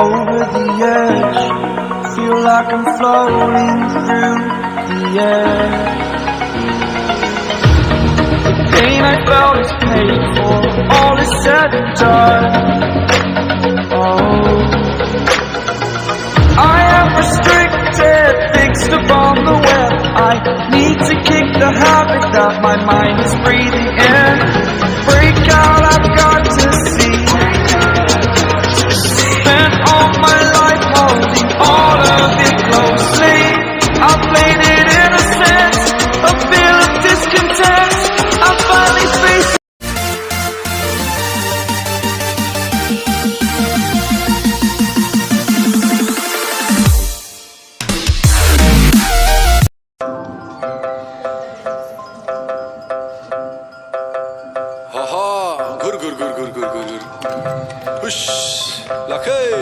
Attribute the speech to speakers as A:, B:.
A: over the edge. Feel like I'm floating through the air. The pain I felt is paid for, all is said and done. Oh, I am restricted, fixed upon the web. I need to kick the habit that my mind is breathing in. Break out, I've got to see. Spent all my life holding all of it closely. I played it innocent, a feel of discontent. I finally faced
B: Gur gur gur gur gur gur gur. Hush, lakay.